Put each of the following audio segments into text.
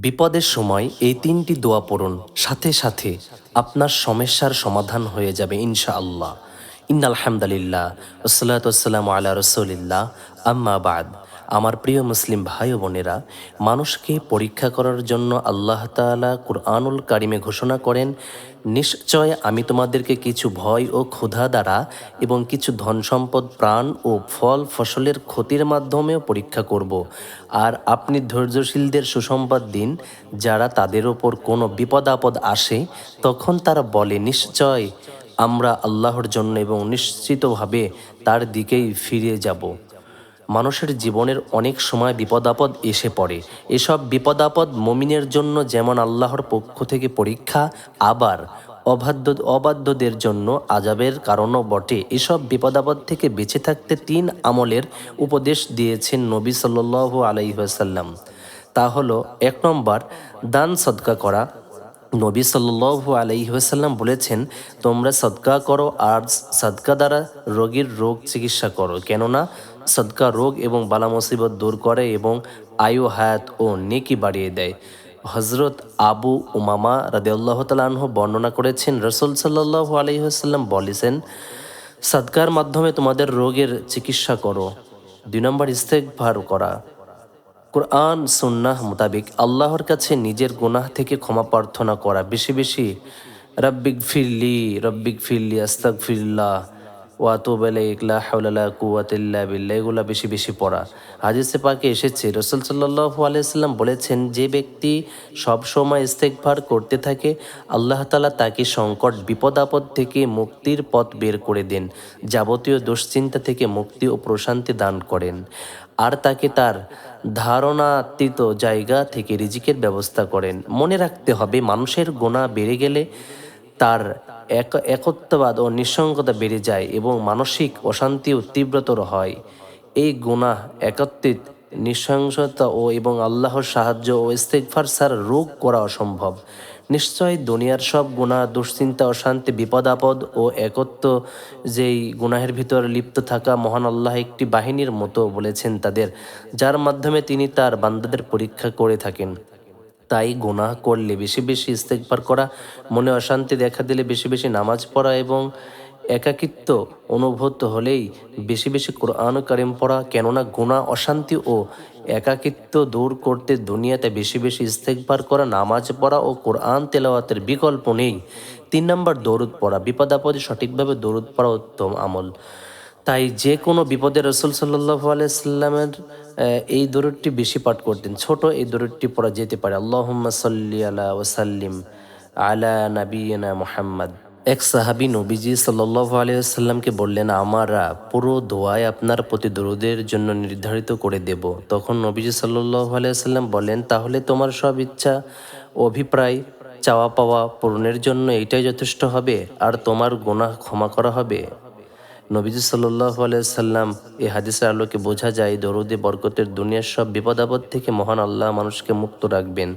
বিপদের সময় এই ৩টি দোয়া পড়ুন, সাথে সাথে আপনার সমস্যার সমাধান হয়ে যাবে ইনশাআল্লাহ। ইন্নাল হামদালিল্লাহ ওয়াসসালাতু ওয়াসসালামু আলা রাসূলিল্লাহ, আম্মা বাদ। আমার প্রিয় মুসলিম ভাই ও বোনেরা, মানুষকে পরীক্ষা করার জন্য আল্লাহ তাআলা কুরআনুল কারিমে ঘোষণা করেন, নিশ্চয় আমি তোমাদেরকে কিছু ভয় ও ক্ষুধা দ্বারা এবং কিছু ধন সম্পদ, প্রাণ ও ফল ফসলের ক্ষতির মাধ্যমেও পরীক্ষা করব। আর আপনি ধৈর্যশীলদের সুসংবাদ দিন, যারা তাদের ওপর কোনো বিপদ আপদ আসে তখন তারা বলে, নিশ্চয় আমরা আল্লাহর জন্য এবং নিশ্চিতভাবে তার দিকেই ফিরে যাব। মানুষের জীবনের অনেক সময় বিপদ আপদ এসে পড়ে। এসব বিপদ আপদ মুমিনের জন্য যেমন আল্লাহর পক্ষ থেকে পরীক্ষা, আবার অবাধ্যদের জন্য আযাবের কারণও বটে। এসব বিপদ আপদ থেকে বেঁচে থাকতে ৩ আমলের উপদেশ দিয়েছেন নবী সাল্লাল্লাহু আলাইহি ওয়াসাল্লাম। তা হলো, ১ নম্বর, দান সদকা করা। নবী সাল্লাল্লাহু আলাইহি ওয়াসাল্লাম বলেছেন, তোমরা সদকা করো আর সদকা দ্বারা রোগীর রোগ চিকিৎসা করো, কেননা সদকা রোগ এবং বালা মুসিবত দূর করে এবং আয়ু, হায়াত ও নেকি বাড়িয়ে দেয়। হজরত আবু উমামা রাদিয়াল্লাহু তাআলা আনহু বর্ণনা করেছেন, রাসূল সাল্লাল্লাহু আলাইহি ওয়াসাল্লাম বলেছেন, সদকার মাধ্যমে তোমাদের রোগের চিকিৎসা করো। ২ নম্বর, ইস্তেগফার করা। কোরআন সুন্নাহ মোতাবেক আল্লাহর কাছে নিজের গুনাহ থেকে ক্ষমা প্রার্থনা করা, বেশি বেশি রব্বিগফিরলি আস্তাগফিরুল্লাহ ওয়া আতুবু ইলাইহি লা হাওলা ওয়া লা কুওয়াতা ইল্লা বিল্লাহ, এগুলা বেশি বেশি পড়া। হাদিসে পাকে এসেছে, রাসূল সাল্লাল্লাহু আলাইহি সাল্লাম বলেছেন, যে ব্যক্তি সব সময় ইস্তেগফার করতে থাকে, আল্লাহ তাআলা তাকে সংকট বিপদ আপদ থেকে মুক্তির পথ বের করে দেন, যাবতীয় দুশ্চিন্তা থেকে মুক্তি ও প্রশান্তি দান করেন, আর তাকে তার ধারণাতীত জায়গা থেকে রিজিকের ব্যবস্থা করেন। মনে রাখতে হবে, মানুষের গুনাহ বেড়ে গেলে তার একত্ববাদ ও নিঃসঙ্গতা বেড়ে যায় এবং মানসিক অশান্তিও তীব্রতর হয়। এই গুনাহ একত্রিত নৃশংসতা এবং আল্লাহর সাহায্য ও ইস্তেগফার ছাড়া রোগ করা অসম্ভব। নিশ্চয় দুনিয়ার সব গুনাহ, দুশ্চিন্তা, অশান্তি, বিপদ আপদ ও একত্ব, যেই গুনাহের ভিতর লিপ্ত থাকা মহান আল্লাহ একটি বাহিনীর মতো বলেছেন তাদের, যার মাধ্যমে তিনি তার বান্দাদের পরীক্ষা করে থাকেন। তাই গুনাহ করলে বেশি বেশি ইস্তেগফার করা, মনে অশান্তি দেখা দিলে বেশি বেশি নামাজ পড়া এবং একাকিত্ব অনুভূত হলেই বেশি বেশি কোরআন কারিম পড়া, কেননা গুনাহ, অশান্তি ও একাকিত্ব দূর করতে দুনিয়াতে বেশি বেশি ইস্তেগফার করা, নামাজ পড়া ও কোরআন তেলাওয়াতের বিকল্প নেই। ৩ নম্বর, দরুদ পড়া। বিপদ আপদে সঠিকভাবে দরুদ পড়া উত্তম আমল। তাই যে কোনো বিপদে রাসূল সাল্লাল্লাহু আলাইহি সাল্লামের এই দরুদটি বেশি পাঠ করতেন। ছোট এই দরুদটি পড়া যেতে পারে, আল্লাহুম্মা সাল্লি আলা ওয়া সাল্লিম আলা নাবিয়িনা মুহাম্মদ। এক সাহাবী নবীজি সাল্লাল্লাহু আলাইহি ওয়াসাল্লামকে বললেন, আমরা পুরো দোয়ায় আপনার প্রতি দরুদের জন্য নির্ধারিত করে দেব। তখন নবীজি সাল্লাল্লাহু আলাইহি ওয়াসাল্লাম বলেন, তাহলে তোমার সব ইচ্ছা, অভিপ্রায়, চাওয়া পাওয়া পূরণের জন্য এটাই যথেষ্ট হবে, আর তোমার গুনাহ ক্ষমা করা হবে। নবীজি সাল্লাল্লাহু আলাইহি সাল্লাম এই হাদিসের আলোকে বোঝা যায়, দরুদে বরকতের দুনিয়ার সব বিপদ আপদ থেকে মহান আল্লাহ মানুষকে মুক্ত রাখবেন।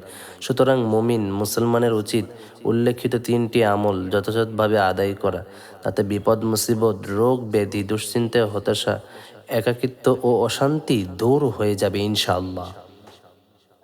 সুতরাং মুমিন মুসলমানের উচিত উল্লেখিত ৩টি আমল যথাযথভাবে আদায় করা। তাতে বিপদ মুসিবত, রোগ ব্যাধি, দুশ্চিন্তা, হতাশা, একাকিত্ব ও অশান্তি দূর হয়ে যাবে ইনশাআল্লাহ।